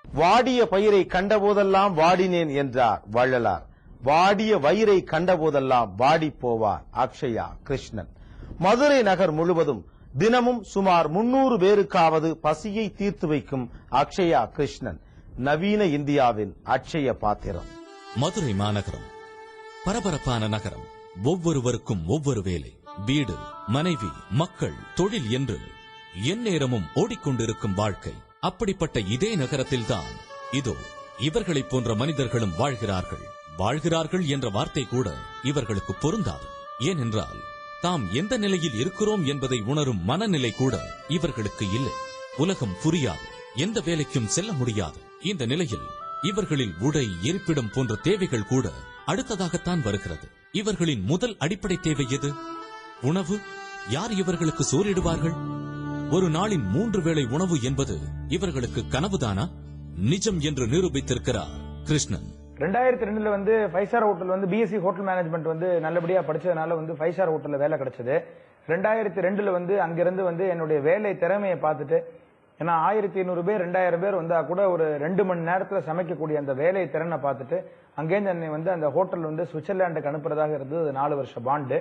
வாடிய பயிரை கண்டபோதெல்லாம் வாடினேன் என்றார் வள்ளலார். வாடிய வயிறை கண்டபோதெல்லாம் வாடி போவார் அக்ஷயா கிருஷ்ணன். மதுரை நகர் முழுவதும் தினமும் சுமார் 300 பேருக்காவது பசியை தீர்த்து வைக்கும் அக்ஷயா கிருஷ்ணன் நவீன இந்தியாவின் அட்சய பாத்திரம். மதுரை மாநகரம் பரபரப்பான நகரம். ஒவ்வொருவருக்கும் ஒவ்வொரு வேலை, வீடு, மனைவி, மக்கள், தொழில் என்று எந்நேரமும் ஓடிக்கொண்டிருக்கும் வாழ்க்கை. அப்படிப்பட்ட இதே நகரத்தில்தான் இதோ இவர்களைப் போன்ற மனிதர்களும் வாழ்கிறார்கள் என்ற வார்த்தை கூட இவர்களுக்கு பொருந்தாது. ஏனென்றால் தாம் எந்த நிலையில் இருக்கிறோம் என்பதை உணரும் மனநிலை கூட இவர்களுக்கு இல்லை. உலகம் புரியாது, எந்த வேலைக்கும் செல்ல முடியாது. இந்த நிலையில் இவர்களில் உடை, இருப்பிடம் போன்ற தேவைகள் கூட அடுத்ததாகத்தான் வருகிறது. இவர்களின் முதல் அடிப்படை தேவை எது? உணவு. யார் இவர்களுக்கு சோறிடுவார்கள்? ஒரு நாளின் 3 வேளை உணவு என்பது இவர்களுக்கு கனவுதானா, நிஜம் என்று நிரூபித்திருக்கிறார் கிருஷ்ணன். 2002 வந்து 5 star hotel BSc hotel management நல்லபடியா படிச்சதுனால 5 ஸ்டார் ஹோட்டல்ல வேலை கிடைச்சது. 2002 அங்கிருந்து என்னுடைய வேலை திறமையை பார்த்துட்டு, ஏன்னா 1500 பேர் 2000 பேர் வந்தா கூட ஒரு 2 மணி நேரத்துல சமைக்கக்கூடிய அந்த வேலை திறனை பார்த்துட்டு அங்கேருந்து என்னை அந்த ஹோட்டல் சுவிட்சர்லாண்டுக்கு அனுப்புறதாக இருந்தது. 4 வருஷ பாண்டு.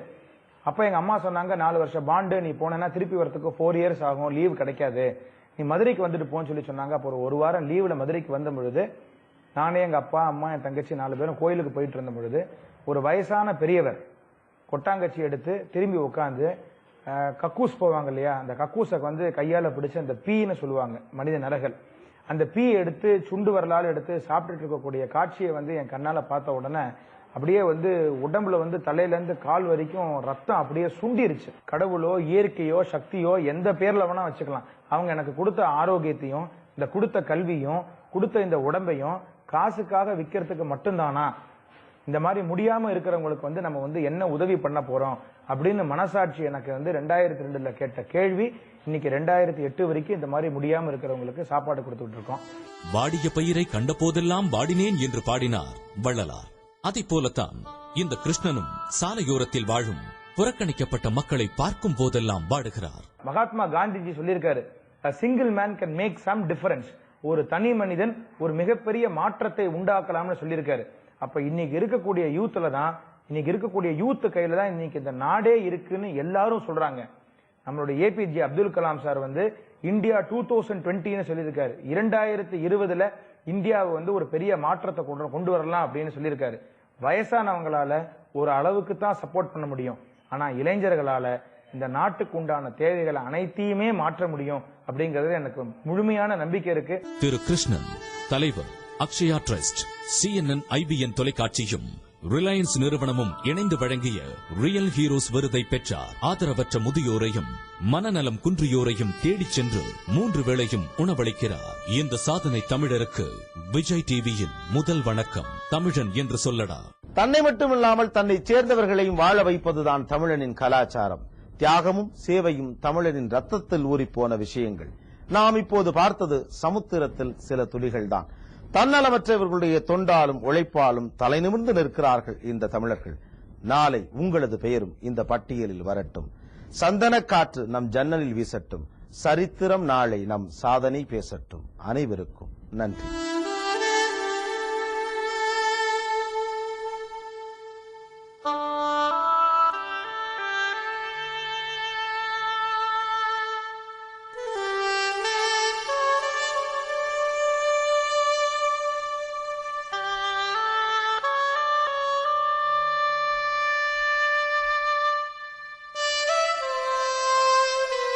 அப்ப எங்க அம்மா சொன்னாங்க, 4 வருஷ பாண்டு, நீ போனா திருப்பி வரத்துக்கு 4 இயர்ஸ் ஆகும், லீவ் கிடைக்காது, நீ மதுரைக்கு வந்துட்டு போன்னு சொல்லி சொன்னாங்க. அப்போ ஒரு வாரம் லீவ்ல மதுரைக்கு வந்த பொழுது நானே, எங்க அப்பா, அம்மா, என் தங்கச்சி 4 பேரும் கோயிலுக்கு போயிட்டு இருந்த பொழுது ஒரு வயசான பெரியவர் கொட்டாங்கச்சி எடுத்து திரும்பி உட்காந்து கக்கூஸ் போவாங்க இல்லையா, அந்த கக்கூஸை கையால பிடிச்சு அந்த பீன்னு சொல்லுவாங்க மனித நரகள், அந்த பீ எடுத்து சுண்டு வரலால் எடுத்து சாப்பிட்டுட்டு இருக்கக்கூடிய காட்சியை என் கண்ணால பார்த்த உடனே அப்படியே உடம்புல தலையில இருந்து கால் வரைக்கும் ரத்தம் அப்படியே சுண்டிருச்சு. கடவுளோ இயற்கையோ சக்தியோ எந்த பேர்ல வேணா வச்சுக்கலாம், அவங்க எனக்கு கொடுத்த ஆரோக்கியத்தையும் இந்த கொடுத்த கல்வியும் கொடுத்த இந்த உடம்பையும் காசுக்காக விற்கிறதுக்கு மட்டும்தானா? இந்த மாதிரி முடியாம இருக்கிறவங்களுக்கு நம்ம என்ன உதவி பண்ண போறோம் அப்படின்னு மனசாட்சி எனக்கு 2002 கேட்ட கேள்வி இன்னைக்கு 2008 வரைக்கும் இந்த மாதிரி முடியாம இருக்கிறவங்களுக்கு சாப்பாடு கொடுத்துட்டு இருக்கோம். வாடிய பயிரை கண்ட போதெல்லாம் வாடினேன் என்று பாடினார் வள்ளலார். அதை போலத்தான் இந்த கிருஷ்ணனும் சாலையோரத்தில் வாழும் புறக்கணிக்கப்பட்ட மக்களை பார்க்கும் போதெல்லாம் வாடுகிறார். மகாத்மா காந்திஜி சொல்லியிருக்காரு, a single man can make some difference. ஒரு தனி மனிதன் ஒரு மிகப்பெரிய மாற்றத்தை உண்டாக்கலாம்னு சொல்லியிருக்காரு. அப்ப இன்னைக்கு இருக்கக்கூடிய யூத்ல தான், இன்னைக்கு இருக்கக்கூடிய யூத் கையில தான் இன்னைக்கு இந்த நாடே இருக்குன்னு எல்லாரும் சொல்றாங்க. நம்மளுடைய ஏபிஜே அப்துல் கலாம் சார் இந்தியா 2020 சொல்லியிருக்காரு. 2020 இந்தியாவை ஒரு பெரிய மாற்றத்தை கொண்டு வரலாம் அப்படின்னு சொல்லியிருக்காரு. வயசானவங்களால ஒரு அளவுக்கு தான் சப்போர்ட் பண்ண முடியும், ஆனா இளைஞர்களால இந்த நாட்டுக்கு உண்டான தேவைகளை அனைத்தையுமே மாற்ற முடியும் அப்படிங்கறது எனக்கு முழுமையான நம்பிக்கை இருக்கு. திரு கிருஷ்ணன் தலைவர், அக்ஷயா ட்ரஸ்ட், CNN IBN தொலைக்காட்சியும் ரிலையன்ஸ் நிறுவனமும் இணைந்து வழங்கிய ரியல் ஹீரோஸ் விருதை பெற்றார். ஆதரவற்ற முதியோரையும் மனநலம் குன்றியோரையும் தேடிச் சென்று 3 வேளையும் உணவளிக்கிறார். இந்த சாதனை தமிழருக்கு விஜய் டிவியின் முதல் வணக்கம். தமிழன் என்று சொல்லடா. தன்னை மட்டுமில்லாமல் தன்னை சேர்ந்தவர்களையும் வாழ வைப்பதுதான் தமிழனின் கலாச்சாரம். தியாகமும் சேவையும் தமிழனின் ரத்தத்தில் ஊறிப்போன விஷயங்கள். நாம் இப்போது பார்த்தது சமுத்திரத்தில் சில துளிகள் தான். தன்னலமற்றவர்களுடைய தொண்டாலும் உழைப்பாலும் தலை நிமிர்ந்து நிற்கிறார்கள் இந்த தமிழர்கள். நாளை உங்களது பெயரும் இந்த பட்டியலில் வரட்டும். சந்தனக் காற்று நம் ஜன்னலில் வீசட்டும். சரித்திரம் நாளை நம் சாதனை பேசட்டும். அனைவருக்கும் நன்றி.